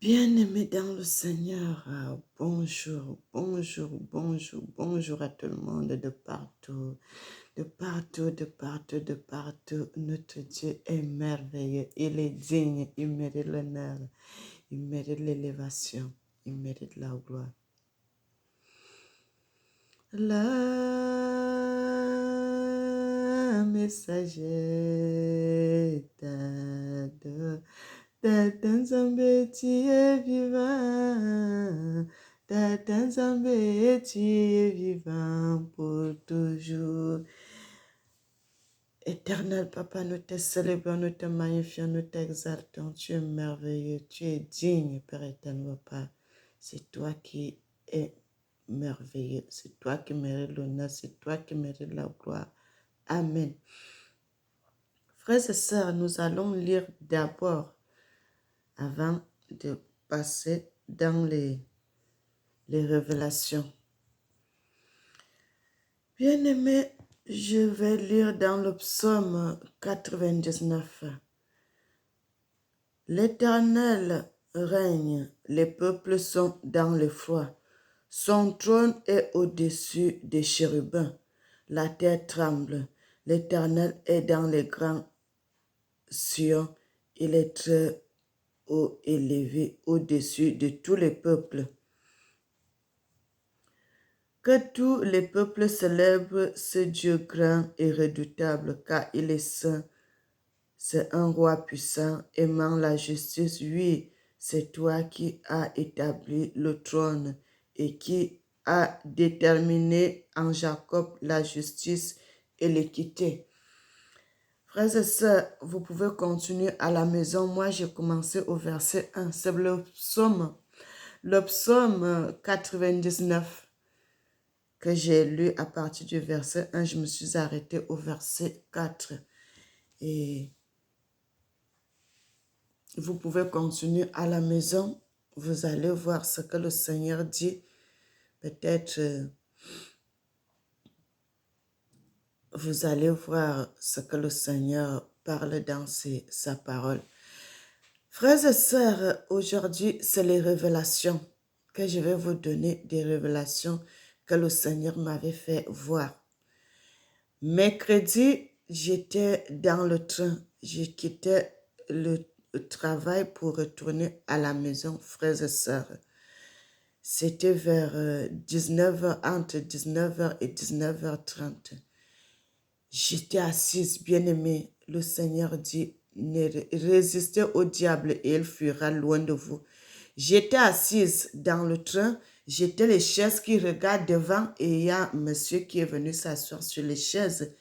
Bien-aimés dans le Seigneur, bonjour, bonjour, bonjour, bonjour à tout le monde de partout, de partout, de partout, de partout. Notre Dieu est merveilleux, il est digne, il mérite l'honneur, il mérite l'élévation, il mérite la gloire. La messager Tata Nzambe, tu es vivant. Tata Nzambe, tu es vivant pour toujours. Éternel Papa, nous te célébrons, nous te magnifions, nous t'exaltons. Tu es merveilleux, tu es digne, Père éternel Papa. C'est toi qui es merveilleux, c'est toi qui mérites l'honneur, c'est toi qui mérites la gloire. Amen. Frères et sœurs, nous allons lire d'abord avant de passer dans les révélations. Bien-aimés, je vais lire dans le psaume 99. L'Éternel règne, les peuples sont dans l'effroi. Son trône est au-dessus des chérubins. La terre tremble. L'Éternel est dans les grands cieux. Il est très haut élevé au-dessus de tous les peuples. Que tous les peuples célèbrent ce Dieu grand et redoutable, car il est saint. C'est un roi puissant, aimant la justice. Oui, c'est toi qui as établi le trône et qui as déterminé en Jacob la justice et l'équité. Frères et sœurs, vous pouvez continuer à la maison. Moi, j'ai commencé au verset 1. C'est le psaume 99 que j'ai lu à partir du verset 1. Je me suis arrêtée au verset 4. Et vous pouvez continuer à la maison. Vous allez voir ce que le Seigneur dit. Peut-être vous allez voir ce que le Seigneur parle dans sa parole. Frères et sœurs, aujourd'hui, c'est les révélations que je vais vous donner, des révélations que le Seigneur m'avait fait voir. Mercredi, j'étais dans le train. Je quittais le travail pour retourner à la maison, frères et sœurs. C'était vers 19h, entre 19h et 19h30. J'étais assise, bien-aimée. Le Seigneur dit, résistez au diable et il fuira loin de vous. J'étais assise dans le train. J'étais les chaises qui regardent devant et il y a un monsieur qui est venu s'asseoir sur les chaises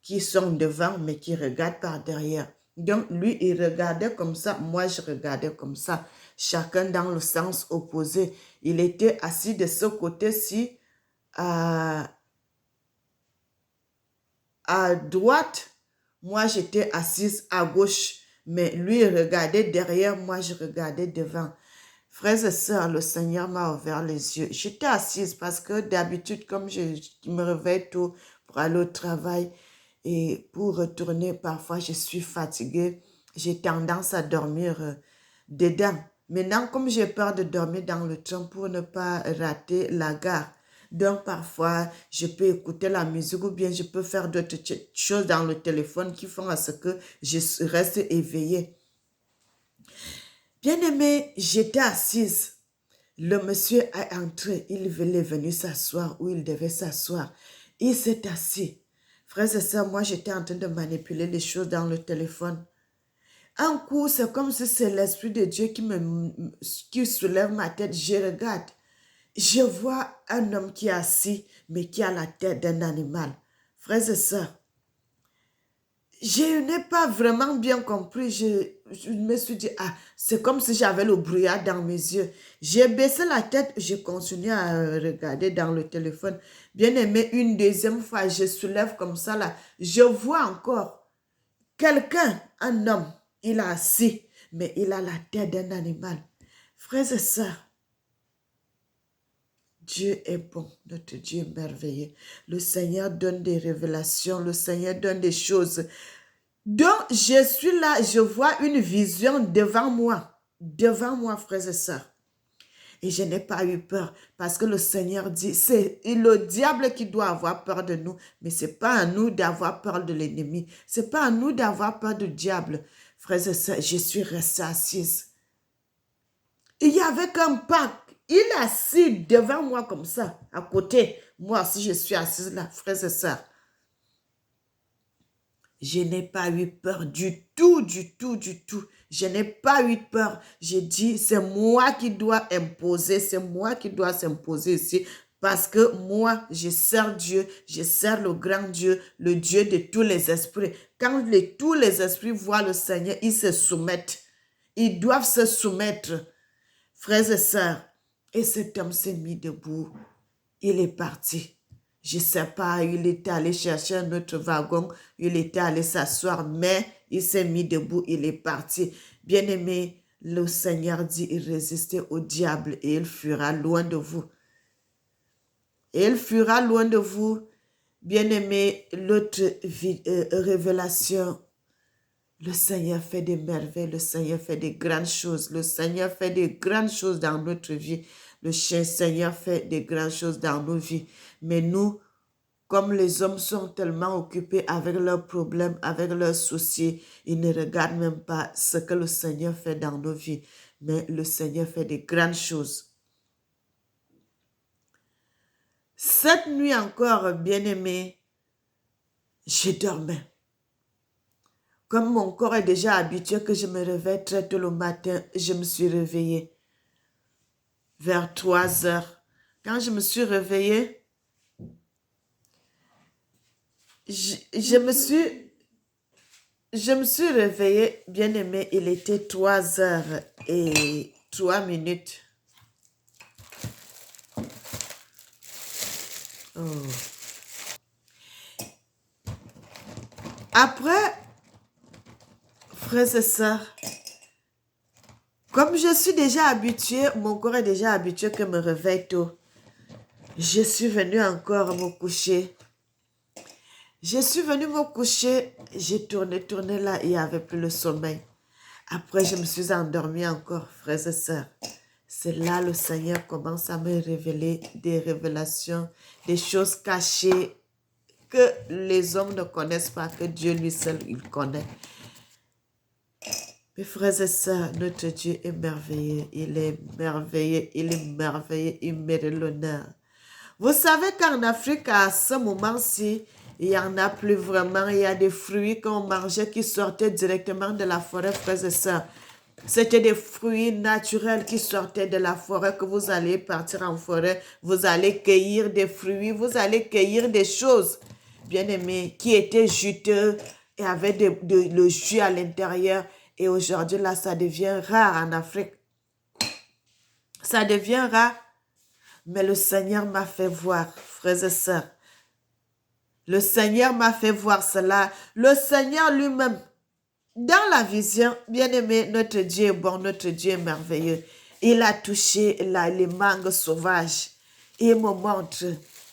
qui sont devant mais qui regardent par derrière. Donc lui, il regardait comme ça, moi je regardais comme ça. Chacun dans le sens opposé. Il était assis de ce côté-ci à droite. Moi j'étais assise à gauche. Mais lui, il regardait derrière, moi je regardais devant. Frères et sœurs, le Seigneur m'a ouvert les yeux. J'étais assise parce que d'habitude, comme je me réveille tôt pour aller au travail et pour retourner, parfois je suis fatiguée. J'ai tendance à dormir dedans. Maintenant, comme j'ai peur de dormir dans le train pour ne pas rater la gare, donc parfois je peux écouter la musique ou bien je peux faire d'autres choses dans le téléphone qui font à ce que je reste éveillée. Bien-aimé, j'étais assise. Le monsieur est entré, il est venu s'asseoir où il devait s'asseoir. Il s'est assis. Frères et sœurs, moi j'étais en train de manipuler les choses dans le téléphone. Un coup, c'est comme si c'est l'Esprit de Dieu qui soulève ma tête. Je regarde. Je vois un homme qui est assis, mais qui a la tête d'un animal. Frères et sœurs, je n'ai pas vraiment bien compris. Je me suis dit, ah, c'est comme si j'avais le brouillard dans mes yeux. J'ai baissé la tête, je continue à regarder dans le téléphone. Bien aimé, une deuxième fois, je soulève comme ça là. Je vois encore quelqu'un, un homme, il est assis, mais il a la tête d'un animal. Frères et sœurs, Dieu est bon, notre Dieu est merveilleux. Le Seigneur donne des révélations, le Seigneur donne des choses. Donc, je suis là, je vois une vision devant moi. devant moi, frères et sœurs. Et je n'ai pas eu peur parce que le Seigneur dit, c'est le diable qui doit avoir peur de nous, mais ce n'est pas à nous d'avoir peur de l'ennemi. Ce n'est pas à nous d'avoir peur du diable. Frères et sœurs, je suis restée assise. Il y avait qu'un pas. Il est assis devant moi comme ça, à côté. Moi aussi, je suis assise là, frères et sœurs. Je n'ai pas eu peur du tout, du tout, du tout. Je n'ai pas eu peur. J'ai dit, c'est moi qui dois imposer, c'est moi qui dois s'imposer ici. Parce que moi, je sers Dieu, je sers le grand Dieu, le Dieu de tous les esprits. Quand tous les esprits voient le Seigneur, ils se soumettent. Ils doivent se soumettre, frères et sœurs. Et cet homme s'est mis debout. Il est parti. Je ne sais pas, il était allé chercher un autre wagon, il était allé s'asseoir, mais il s'est mis debout, il est parti. Bien-aimé, le Seigneur dit, il résistait au diable et il fuira loin de vous. Et il fuira loin de vous. Bien-aimé, l'autre révélation, le Seigneur fait des merveilles, le Seigneur fait des grandes choses, le Seigneur fait des grandes choses dans notre vie. Le Seigneur fait des grandes choses dans nos vies. Mais nous, comme les hommes sont tellement occupés avec leurs problèmes, avec leurs soucis, ils ne regardent même pas ce que le Seigneur fait dans nos vies. Mais le Seigneur fait des grandes choses. Cette nuit encore, bien-aimé, je dormais. Comme mon corps est déjà habitué que je me réveille très tôt le matin, je me suis réveillée vers 3 heures. Quand je me suis réveillée, je me suis réveillée, bien aimé, il était 3h03. Oh. Après, frères et sœurs, comme je suis déjà habituée, mon corps est déjà habitué que je me réveille tôt. Je suis venue encore me coucher. Je suis venue me coucher, j'ai tourné là, il n'y avait plus le sommeil. Après, je me suis endormie encore, frères et sœurs. C'est là le Seigneur commence à me révéler des révélations, des choses cachées que les hommes ne connaissent pas, que Dieu lui seul, il connaît. Mes frères et sœurs, notre Dieu est merveilleux, il est merveilleux, il est merveilleux, il mérite l'honneur. Vous savez qu'en Afrique, à ce moment-ci, il n'y en a plus vraiment. Il y a des fruits qu'on mangeait qui sortaient directement de la forêt, frères et sœurs. C'était des fruits naturels qui sortaient de la forêt, que vous allez partir en forêt, vous allez cueillir des fruits, vous allez cueillir des choses, bien aimées, qui étaient juteux et avaient le jus à l'intérieur. Et aujourd'hui, là, ça devient rare en Afrique. Ça devient rare. Mais le Seigneur m'a fait voir, frères et sœurs. Le Seigneur m'a fait voir cela. Le Seigneur lui-même, dans la vision, bien-aimé, notre Dieu est bon, notre Dieu est merveilleux. Il a touché les mangues sauvages. Il me montre,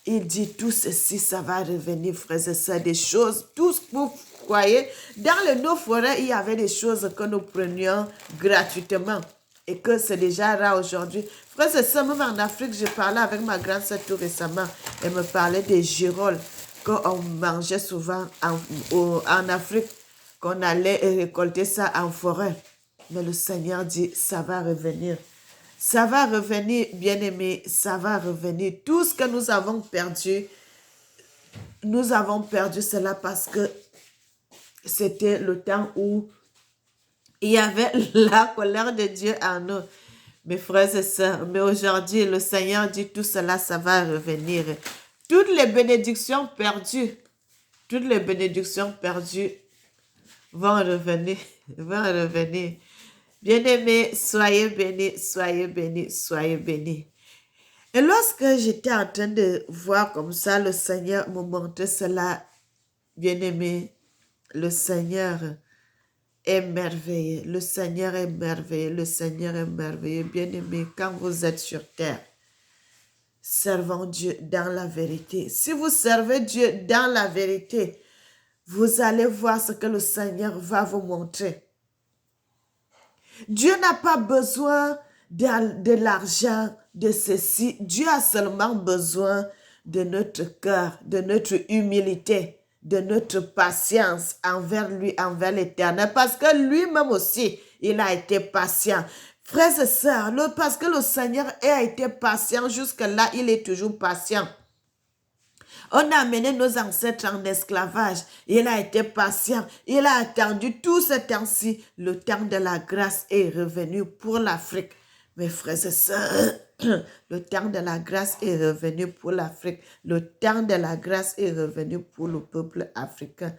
il dit tout ceci, ça va revenir, frères et sœurs, des choses, tout ce que vous croyez. Dans nos forêts, il y avait des choses que nous prenions gratuitement. Et que c'est déjà rare aujourd'hui. Frères et sœurs, même en Afrique, je parlais avec ma grande sœur tout récemment. Elle me parlait des girolles qu'on mangeait souvent en Afrique, qu'on allait récolter ça en forêt. Mais le Seigneur dit, ça va revenir. Ça va revenir, bien-aimé, ça va revenir. Tout ce que nous avons perdu cela parce que c'était le temps où il y avait la colère de Dieu en nous, mes frères et sœurs. Mais aujourd'hui, le Seigneur dit tout cela, ça va revenir. Toutes les bénédictions perdues vont revenir, vont revenir. Bien-aimés, soyez bénis, soyez bénis, soyez bénis. Et lorsque j'étais en train de voir comme ça, le Seigneur me montrait cela, bien-aimé, le Seigneur est merveilleux. Le Seigneur est merveilleux. Le Seigneur est merveilleux. Bien-aimé, quand vous êtes sur terre, servons Dieu dans la vérité. Si vous servez Dieu dans la vérité, vous allez voir ce que le Seigneur va vous montrer. Dieu n'a pas besoin de l'argent, de ceci. Dieu a seulement besoin de notre cœur, de notre humilité, de notre patience envers lui, envers l'Éternel. Parce que lui-même aussi, il a été patient. Frères et sœurs, parce que le Seigneur a été patient jusque-là, il est toujours patient. On a amené nos ancêtres en esclavage. Il a été patient. Il a attendu tout ce temps-ci. Le temps de la grâce est revenu pour l'Afrique. Mes frères et sœurs, le temps de la grâce est revenu pour l'Afrique. Le temps de la grâce est revenu pour le peuple africain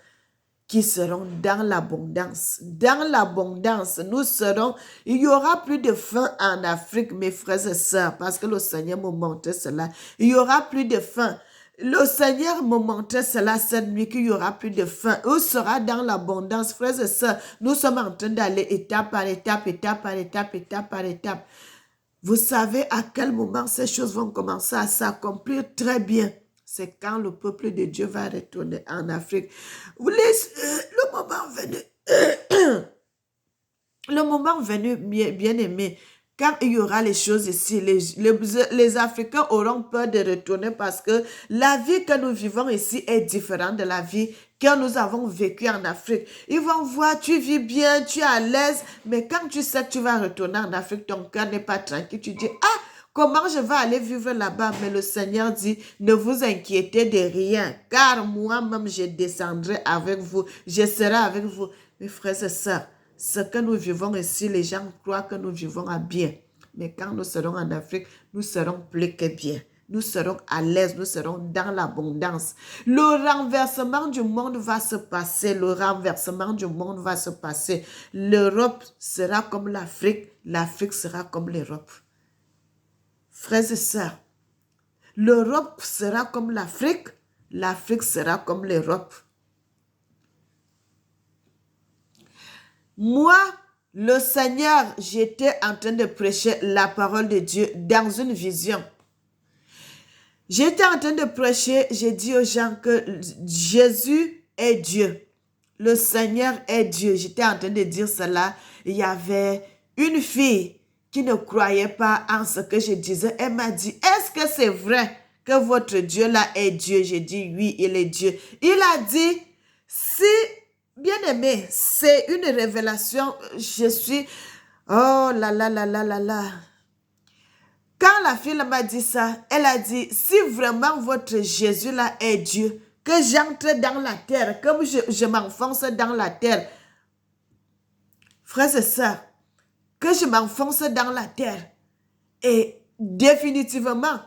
qui seront dans l'abondance. Dans l'abondance, nous serons, il n'y aura plus de faim en Afrique, mes frères et sœurs, parce que le Seigneur me montrait cela. Il n'y aura plus de faim. Le Seigneur me montrait cela cette nuit, qu'il n'y aura plus de faim. On sera dans l'abondance, frères et sœurs. Nous sommes en train d'aller étape par étape, étape par étape, étape par étape. Vous savez à quel moment ces choses vont commencer à s'accomplir très bien. C'est quand le peuple de Dieu va retourner en Afrique. Le moment venu, le moment venu, bien aimé, quand il y aura les choses ici, les Africains auront peur de retourner parce que la vie que nous vivons ici est différente de la vie que nous avons vécue en Afrique. Ils vont voir, tu vis bien, tu es à l'aise, mais quand tu sais que tu vas retourner en Afrique, ton cœur n'est pas tranquille. Tu dis, ah, comment je vais aller vivre là-bas? Mais le Seigneur dit, ne vous inquiétez de rien, car moi-même, je descendrai avec vous, je serai avec vous. Mes frères et sœurs, ce que nous vivons ici, les gens croient que nous vivons à bien. Mais quand nous serons en Afrique, nous serons plus que bien. Nous serons à l'aise, nous serons dans l'abondance. Le renversement du monde va se passer. Le renversement du monde va se passer. L'Europe sera comme l'Afrique. L'Afrique sera comme l'Europe. Frères et sœurs, l'Europe sera comme l'Afrique. L'Afrique sera comme l'Europe. Moi, le Seigneur, j'étais en train de prêcher la parole de Dieu dans une vision. J'étais en train de prêcher, j'ai dit aux gens que Jésus est Dieu. Le Seigneur est Dieu. J'étais en train de dire cela. Il y avait une fille qui ne croyait pas en ce que je disais. Elle m'a dit, est-ce que c'est vrai que votre Dieu là est Dieu? J'ai dit, oui, il est Dieu. Il a dit, si... Bien-aimé, c'est une révélation. Je suis... Oh là là là là là là. Quand la fille m'a dit ça, elle a dit, si vraiment votre Jésus-là est Dieu, que j'entre dans la terre, comme je m'enfonce dans la terre. Frères et sœurs, que je m'enfonce dans la terre. Et définitivement,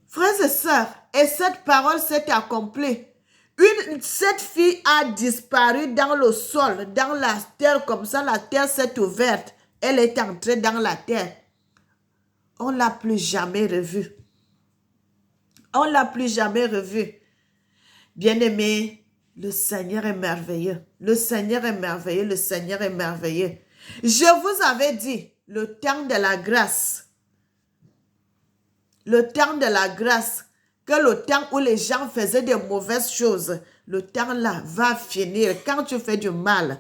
frères et sœurs, et cette parole s'est accomplie. Cette fille a disparu dans le sol, dans la terre, comme ça, la terre s'est ouverte. Elle est entrée dans la terre. On ne l'a plus jamais revue. On ne l'a plus jamais revue. Bien-aimé, le Seigneur est merveilleux. Le Seigneur est merveilleux. Le Seigneur est merveilleux. Je vous avais dit, le temps de la grâce. Le temps de la grâce. Que le temps où les gens faisaient de mauvaises choses, le temps là va finir. Quand tu fais du mal,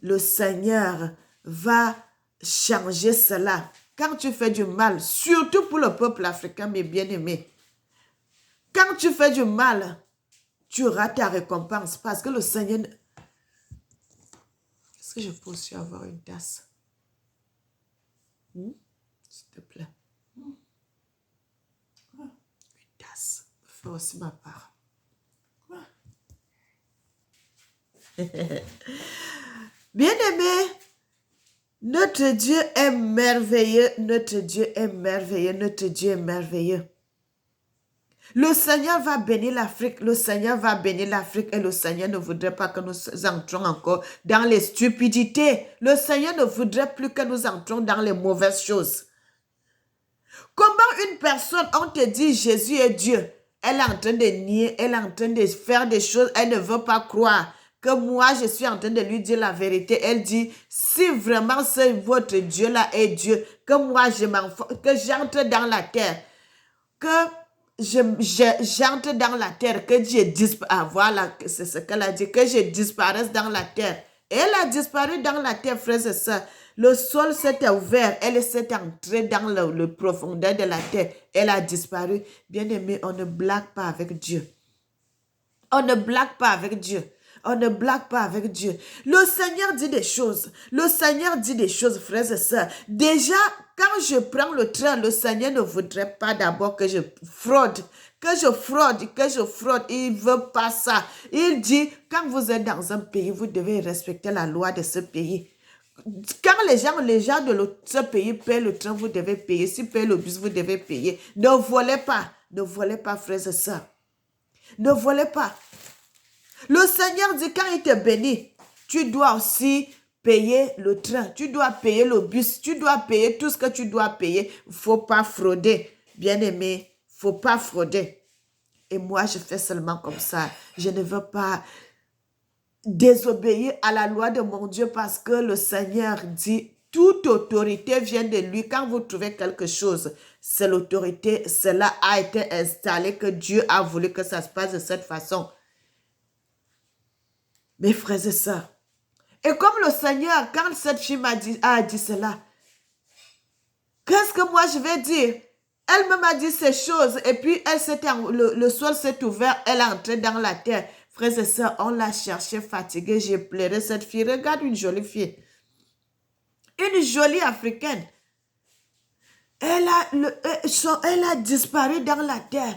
le Seigneur va changer cela. Quand tu fais du mal, surtout pour le peuple africain, mes bien-aimés, quand tu fais du mal, tu auras ta récompense parce que le Seigneur... Est-ce que je peux aussi avoir une tasse? S'il te plaît. Fais aussi ma part. Bien-aimé, notre Dieu est merveilleux, notre Dieu est merveilleux, notre Dieu est merveilleux. Le Seigneur va bénir l'Afrique, le Seigneur va bénir l'Afrique et le Seigneur ne voudrait pas que nous entrions encore dans les stupidités. Le Seigneur ne voudrait plus que nous entrions dans les mauvaises choses. Comment une personne, on te dit Jésus est Dieu, elle est en train de nier, elle est en train de faire des choses, elle ne veut pas croire que moi, je suis en train de lui dire la vérité. Elle dit, si vraiment c'est votre Dieu-là est Dieu, que moi, que j'entre dans la terre, que j'entre dans la terre, que je disparaisse, voilà, c'est ce qu'elle a dit, que je disparaisse dans la terre Et elle a disparu dans la terre, frères et sœurs. Le sol s'était ouvert, elle s'est entrée dans le profondeur de la terre. Elle a disparu. Bien-aimé, on ne blague pas avec Dieu. On ne blague pas avec Dieu. On ne blague pas avec Dieu. Le Seigneur dit des choses. Le Seigneur dit des choses, frères et sœurs. Déjà, quand je prends le train, le Seigneur ne voudrait pas d'abord que je fraude. Que je fraude. Il ne veut pas ça. Il dit, quand vous êtes dans un pays, vous devez respecter la loi de ce pays. Quand les gens de ce pays paient le train, vous devez payer. Si paient le bus, vous devez payer. Ne volez pas. Ne volez pas, frères et sœurs. Ne volez pas. Le Seigneur dit, quand il te bénit, tu dois aussi payer le train, tu dois payer le bus, tu dois payer tout ce que tu dois payer. Il ne faut pas frauder. Bien-aimé, il ne faut pas frauder. Et moi, je fais seulement comme ça. Je ne veux pas désobéir à la loi de mon Dieu parce que le Seigneur dit, toute autorité vient de lui. Quand vous trouvez quelque chose, c'est l'autorité, cela a été installé, que Dieu a voulu que ça se passe de cette façon. Mes frères et sœurs. Et comme le Seigneur, quand cette fille a dit cela, qu'est-ce que moi je vais dire? Elle m'a dit ces choses et puis le sol s'est ouvert, elle est entrée dans la terre. Frères et sœurs, on l'a cherchée fatiguée, j'ai pleuré cette fille. Regarde une jolie fille. Une jolie africaine. Elle a disparu dans la terre.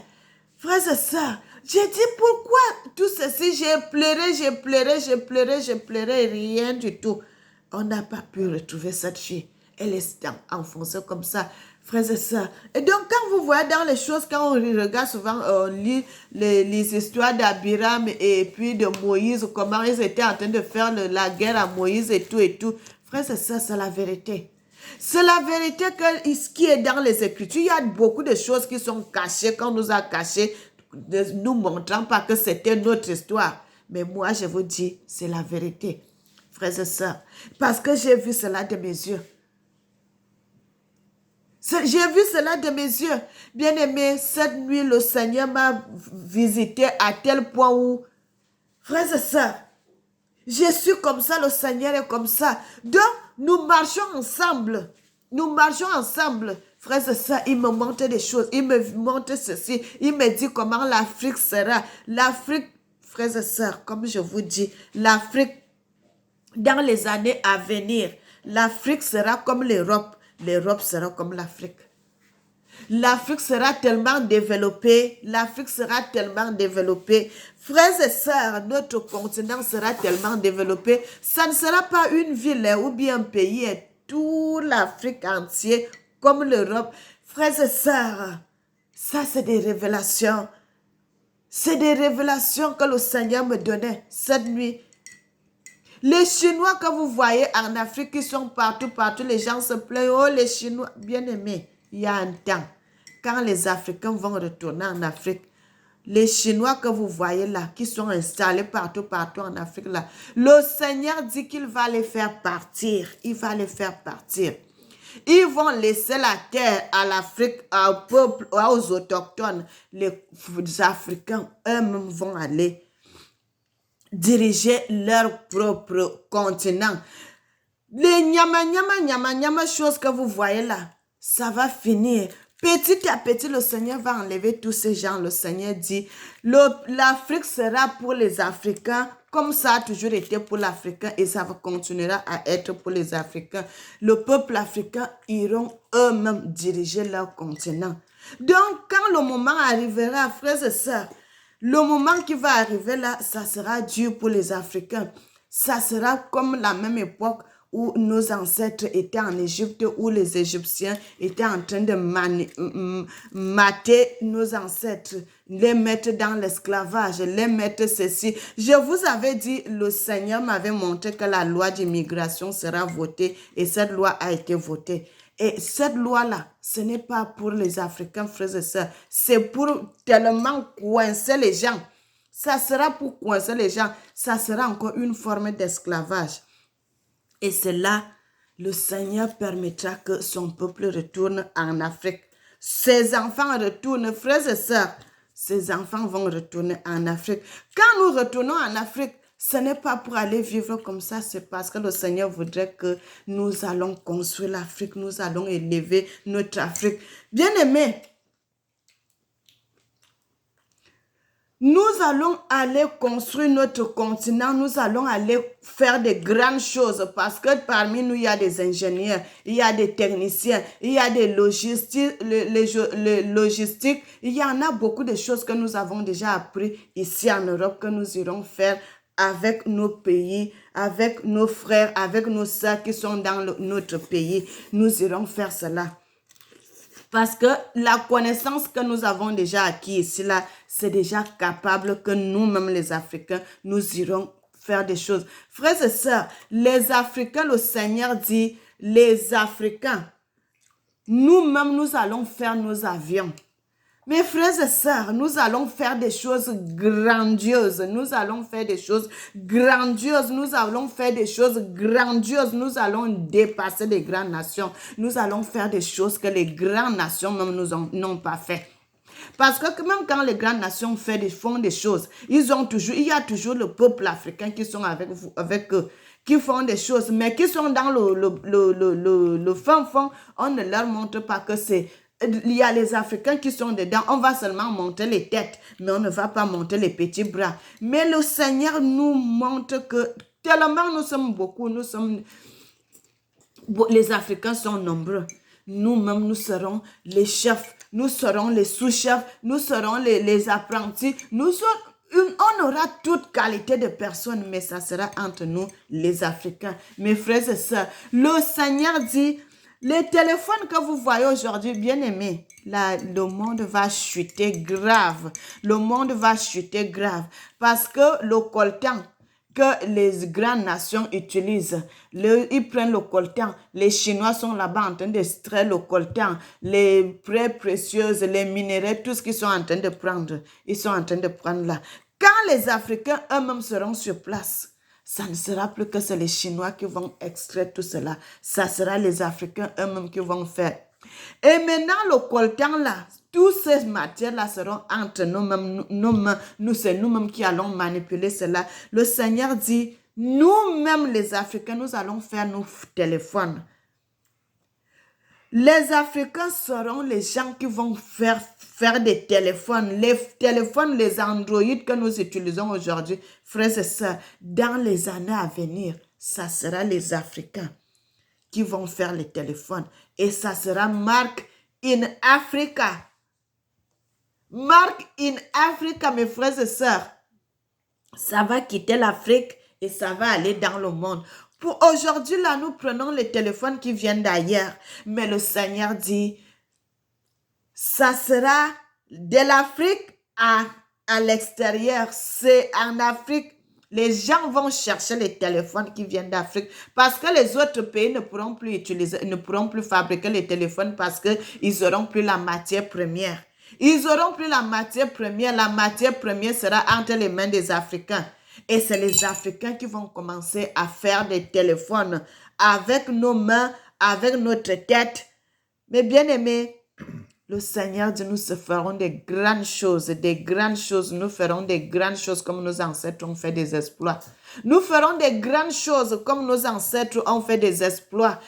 Frères et sœurs, j'ai dit pourquoi tout ceci, j'ai pleuré, rien du tout. On n'a pas pu retrouver cette fille. Elle est enfoncée comme ça, frères et sœurs. Et donc, quand vous voyez dans les choses, quand on regarde souvent, on lit les histoires d'Abiram et puis de Moïse, comment ils étaient en train de faire la guerre à Moïse et tout. Frères et sœurs, c'est la vérité. C'est la vérité ce qui est dans les Écritures. Il y a beaucoup de choses qui sont cachées, qu'on nous a cachées, ne nous montrant pas que c'était notre histoire. Mais moi, je vous dis, c'est la vérité, frères et sœurs. Parce que j'ai vu cela de mes yeux. J'ai vu cela de mes yeux. Bien-aimé, cette nuit, le Seigneur m'a visité à tel point où, frères et sœurs, je suis comme ça, le Seigneur est comme ça. Donc, nous marchons ensemble. Nous marchons ensemble. Frères et sœurs, il me montre des choses. Il me montre ceci. Il me dit comment l'Afrique sera. L'Afrique, frères et sœurs, comme je vous dis, l'Afrique, dans les années à venir, l'Afrique sera comme l'Europe. L'Europe sera comme l'Afrique. L'Afrique sera tellement développée. L'Afrique sera tellement développée. Frères et sœurs, notre continent sera tellement développé. Ça ne sera pas une ville ou bien un pays, tout l'Afrique entière comme l'Europe. Frères et sœurs, ça c'est des révélations. C'est des révélations que le Seigneur me donnait cette nuit. Les Chinois que vous voyez en Afrique, qui sont partout, les gens se plaignent. Oh, les Chinois, bien aimés, il y a un temps, quand les Africains vont retourner en Afrique, les Chinois que vous voyez là, qui sont installés partout en Afrique là, le Seigneur dit qu'il va les faire partir. Il va les faire partir. Ils vont laisser la terre à l'Afrique, au peuple, aux autochtones. Les Africains, eux-mêmes, vont aller diriger leur propre continent. Les nyama choses que vous voyez là, ça va finir. Petit à petit, le Seigneur va enlever tous ces gens. Le Seigneur dit, l'Afrique sera pour les Africains, comme ça a toujours été pour l'Africain, et ça continuera à être pour les Africains. Le peuple africain iront eux-mêmes diriger leur continent. Donc, quand le moment arrivera, frères et sœurs, le moment qui va arriver là, ça sera dur pour les Africains. Ça sera comme la même époque où nos ancêtres étaient en Égypte, où les Égyptiens étaient en train de mater nos ancêtres, les mettre dans l'esclavage, les mettre ceci. Je vous avais dit, le Seigneur m'avait montré que la loi d'immigration sera votée et cette loi a été votée. Et cette loi-là, ce n'est pas pour les Africains, frères et sœurs, c'est pour tellement coincer les gens. Ça sera pour coincer les gens, ça sera encore une forme d'esclavage. Et c'est là, le Seigneur permettra que son peuple retourne en Afrique. Ses enfants retournent, frères et sœurs, ses enfants vont retourner en Afrique. Quand nous retournons en Afrique, Ce n'est pas pour aller vivre comme ça, c'est parce que le Seigneur voudrait que nous allons construire l'Afrique, nous allons élever notre Afrique. Bien-aimés, nous allons aller construire notre continent, nous allons aller faire de grandes choses parce que parmi nous, il y a des ingénieurs, il y a des techniciens, il y a des logistiques, logistiques, il y en a beaucoup de choses que nous avons déjà appris ici en Europe que nous irons faire avec nos pays, avec nos frères, avec nos sœurs qui sont dans notre pays. Nous irons faire cela. Parce que la connaissance que nous avons déjà acquis ici, là, c'est déjà capable que nous-mêmes, les Africains, nous irons faire des choses. Frères et sœurs, les Africains, le Seigneur dit, les Africains, nous-mêmes, nous allons faire nos avions. Mes frères et sœurs, nous allons faire des choses grandioses. Nous allons faire des choses grandioses. Nous allons faire des choses grandioses. Nous allons dépasser les grandes nations. Nous allons faire des choses que les grandes nations même n'ont pas fait. Parce que même quand les grandes nations font des choses, il y a toujours le peuple africain qui sont avec eux, qui font des choses, mais qui sont dans le fin fond. On ne leur montre pas que c'est... Il y a les Africains qui sont dedans. On va seulement monter les têtes, mais on ne va pas monter les petits bras. Mais le Seigneur nous montre que tellement nous sommes beaucoup, les Africains sont nombreux. Nous-mêmes, nous serons les chefs, nous serons les sous-chefs, nous serons les apprentis. On aura toute qualité de personnes, mais ça sera entre nous, les Africains. Mes frères et sœurs, le Seigneur dit... Les téléphones que vous voyez aujourd'hui, bien aimés, le monde va chuter grave. Le monde va chuter grave. Parce que le coltan que les grandes nations utilisent, ils prennent le coltan. Les Chinois sont là-bas en train d'extraire le coltan. Les prêts précieuses, les minéraux, tout ce qu'ils sont en train de prendre. Ils sont en train de prendre là. Quand les Africains eux-mêmes seront sur place, ça ne sera plus que c'est les Chinois qui vont extraire tout cela. Ça sera les Africains eux-mêmes qui vont faire. Et maintenant, le coltan là, toutes ces matières-là seront entre nous, c'est nous-mêmes qui allons manipuler cela. Le Seigneur dit, nous-mêmes les Africains, nous allons faire nos téléphones. Les Africains seront les gens qui vont faire des téléphones. Les téléphones, les Android que nous utilisons aujourd'hui, frères et sœurs, dans les années à venir, ça sera les Africains qui vont faire les téléphones. Et ça sera Mark in Africa. Mark in Africa, mes frères et sœurs. Ça va quitter l'Afrique et ça va aller dans le monde. Pour aujourd'hui, là, nous prenons les téléphones qui viennent d'ailleurs. Mais le Seigneur dit, ça sera de l'Afrique à l'extérieur. C'est en Afrique. Les gens vont chercher les téléphones qui viennent d'Afrique parce que les autres pays ne pourront plus utiliser, ne pourront plus fabriquer les téléphones parce qu'ils n'auront plus la matière première. Ils n'auront plus la matière première. La matière première sera entre les mains des Africains. Et c'est les Africains qui vont commencer à faire des téléphones avec nos mains, avec notre tête. Mais bien aimés, le Seigneur dit, nous ferons des grandes choses, nous ferons des grandes choses comme nos ancêtres ont fait des exploits. Nous ferons des grandes choses comme nos ancêtres ont fait des exploits,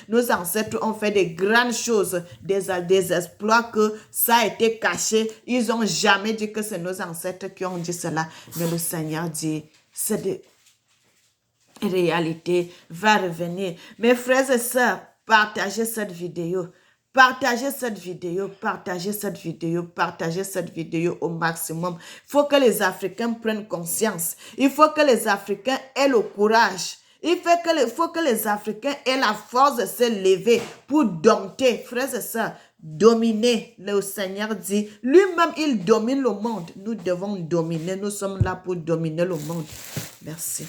nos ancêtres ont fait des grandes choses, des exploits que ça a été caché. Ils n'ont jamais dit que c'est nos ancêtres qui ont dit cela. Mais le Seigneur dit, c'est des réalités, va revenir. Mes frères et sœurs, partagez cette vidéo. Partagez cette vidéo, partagez cette vidéo, partagez cette vidéo au maximum. Il faut que les Africains prennent conscience. Il faut que les Africains aient le courage. Il faut que les Africains aient la force de se lever pour dompter, frères et sœurs, dominer. Le Seigneur dit, lui-même, il domine le monde. Nous devons dominer. Nous sommes là pour dominer le monde. Merci.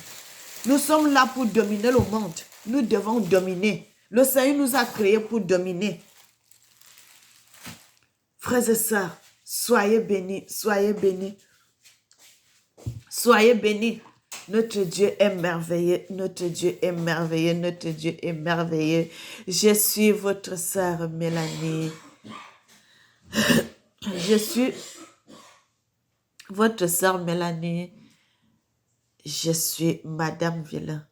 Nous sommes là pour dominer le monde. Nous devons dominer. Le Seigneur nous a créés pour dominer. Frères et sœurs, soyez bénis, soyez bénis. Soyez bénis. Notre Dieu est merveilleux, notre Dieu est merveilleux, notre Dieu est merveilleux. Je suis votre sœur Mélanie. Je suis Votre sœur Mélanie, je suis Madame Villain.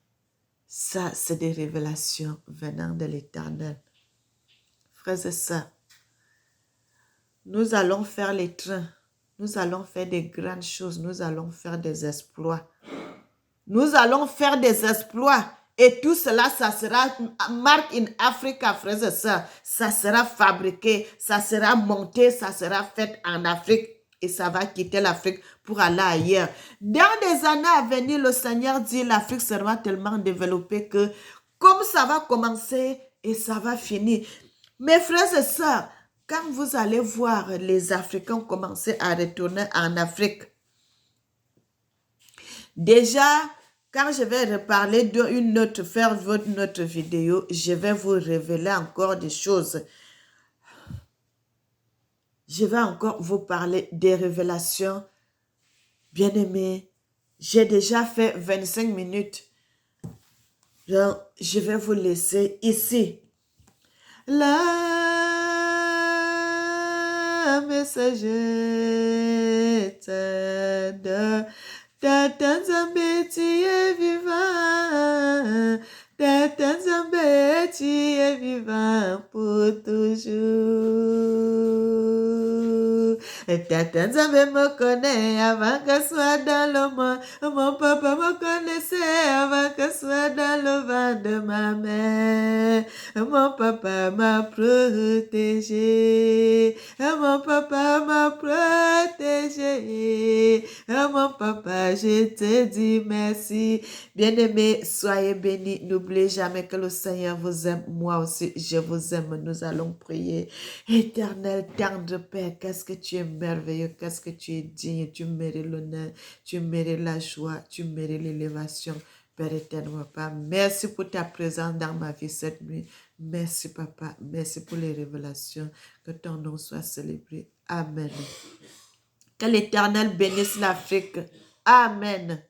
Ça, c'est des révélations venant de l'Éternel. Frères et sœurs, nous allons faire les trains. Nous allons faire des grandes choses. Nous allons faire des exploits. Nous allons faire des exploits. Et tout cela, ça sera marque in Africa, frères et sœurs. Ça sera fabriqué, ça sera monté, ça sera fait en Afrique. Et ça va quitter l'Afrique pour aller ailleurs. Dans des années à venir, le Seigneur dit l'Afrique sera tellement développée que comme ça va commencer et ça va finir. Mes frères et sœurs, quand vous allez voir les Africains commencer à retourner en Afrique, déjà, quand je vais reparler d'une autre, faire votre autre vidéo, je vais vous révéler encore des choses. Je vais encore vous parler des révélations. Bien-aimés, j'ai déjà fait 25 minutes. Donc, je vais vous laisser ici. La messager de Tata Nzambe, tu es vivant. Tata Nzambe, tu es vivant pour toujours. Tata Nzambe me connaît avant que soit dans le monde. Mon papa me connaissait avant que soit dans le ventre de ma mère. Mon papa m'a protégé. Mon papa m'a protégé. Mon papa, je te dis merci. Bien-aimés, soyez bénis. N'oubliez jamais que le Seigneur vous aime. Moi aussi, je vous aime. Nous allons prier. Éternel, tendre Père, qu'est-ce que tu es merveilleux, qu'est-ce que tu es digne. Tu mérites l'honneur, tu mérites la joie, tu mérites l'élévation. Père éternel, Papa, merci pour ta présence dans ma vie cette nuit. Merci, Papa. Merci pour les révélations. Que ton nom soit célébré. Amen. Que l'Éternel bénisse l'Afrique. Amen.